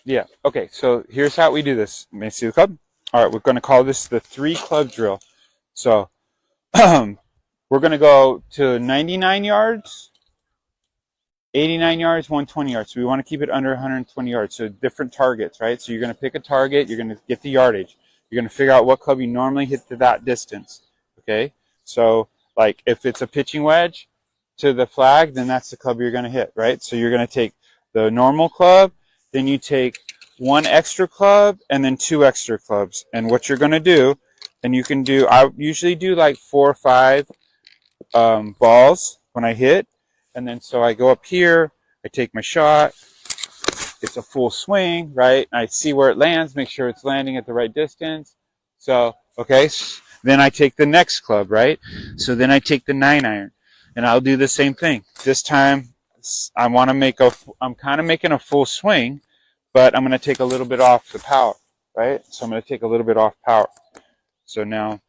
Yeah. Okay. So here's how we do this. May I see the club? All right. We're going to call this the 3-club drill. So we're going to go to 99 yards, 89 yards, 120 yards. So we want to keep it under 120 yards. So different targets, right? So you're going to pick a target. You're going to get the yardage. You're going to figure out what club you normally hit to that distance. Okay. So like if it's a pitching wedge to the flag, then that's the club you're going to hit, right? So you're going to take the normal club, then you take 1 extra club and then 2 extra clubs. And what you're going to do, and you can do, I usually do like 4 or 5 balls when I hit. And then so I go up here, I take my shot, it's a full swing, right? I see where it lands, make sure it's landing at the right distance. So, okay, then I take the next club, right? So then I take the 9-iron, and I'll do the same thing. This time, I want to make I'm kind of making a full swing, but I'm going to take a little bit off the power, right? So I'm going to take a little bit off power. So now,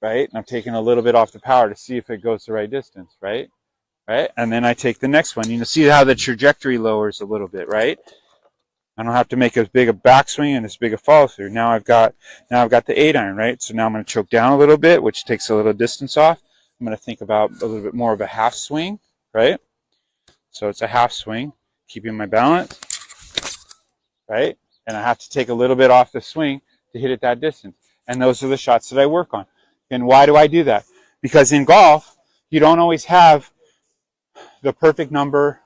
right? And I'm taking a little bit off the power to see if it goes the right distance, right? Right? And then I take the next one. You know, see how the trajectory lowers a little bit, right? I don't have to make as big a backswing and as big a follow through. Now I've got the 8-iron, right? So now I'm going to choke down a little bit, which takes a little distance off. I'm going to think about a little bit more of a half swing, right? So it's a half swing, keeping my balance, right? And I have to take a little bit off the swing to hit it that distance. And those are the shots that I work on. And why do I do that? Because in golf, you don't always have the perfect number,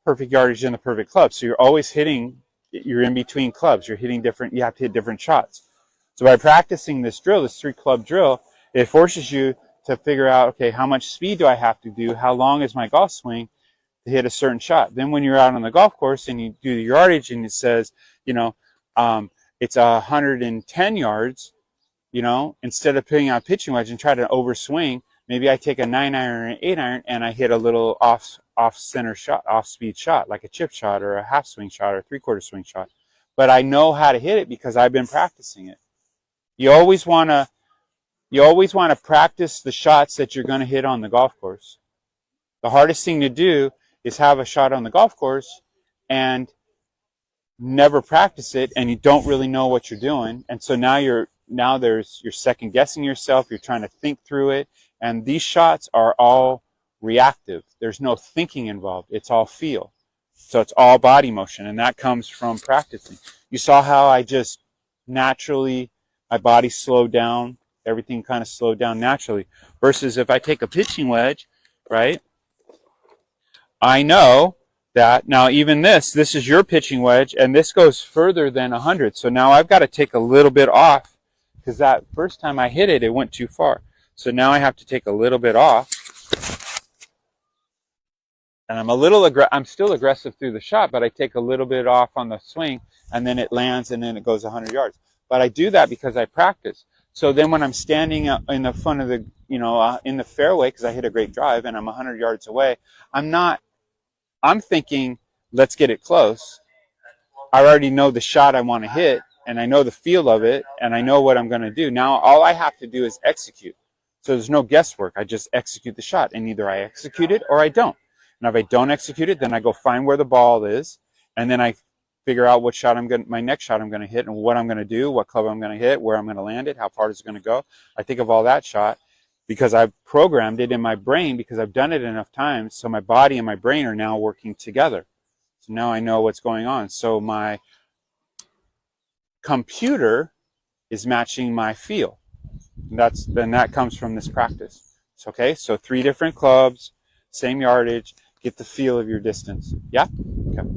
perfect yardage, and the perfect club. So you're always hitting, you're in between clubs. You're hitting different, you have to hit different shots. So by practicing this drill, this 3-club drill, it forces you to figure out, okay, how much speed do I have to do? How long is my golf swing to hit a certain shot? Then when you're out on the golf course and you do the yardage and it says, you know, it's 110 yards, you know, instead of putting out a pitching wedge and try to overswing, maybe I take a 9-iron or an 8-iron and I hit a little off center shot, off speed shot, like a chip shot or a half swing shot or a 3/4 swing shot. But I know how to hit it because I've been practicing it. You always want to practice the shots that you're going to hit on the golf course. The hardest thing to do is have a shot on the golf course and never practice it, and you don't really know what you're doing. And so you're second guessing yourself. You're trying to think through it. And these shots are all reactive. There's no thinking involved. It's all feel. So it's all body motion. And that comes from practicing. You saw how I just naturally, my body slowed down. Everything kind of slowed down naturally. Versus if I take a pitching wedge, right? I know that now even this is your pitching wedge, and this goes further than 100. So now I've got to take a little bit off because that first time I hit it, it went too far. So now I have to take a little bit off. And I'm still aggressive through the shot, but I take a little bit off on the swing, and then it lands, and then it goes 100 yards. But I do that because I practice. So then when I'm standing in the front of the, in the fairway, because I hit a great drive and I'm 100 yards away, I'm thinking, let's get it close. I already know the shot I want to hit, and I know the feel of it, and I know what I'm going to do. Now all I have to do is execute. So there's no guesswork. I just execute the shot, and either I execute it or I don't. And if I don't execute it, then I go find where the ball is, and then I figure out my next shot I'm going to hit, and what I'm going to do, what club I'm going to hit, where I'm going to land it, how far is it going to go. I think of all that shot because I've programmed it in my brain because I've done it enough times. So my body and my brain are now working together. So now I know what's going on. So my computer is matching my feel. Then that comes from this practice. Okay, so 3 different clubs, same yardage, get the feel of your distance. Yeah? Okay.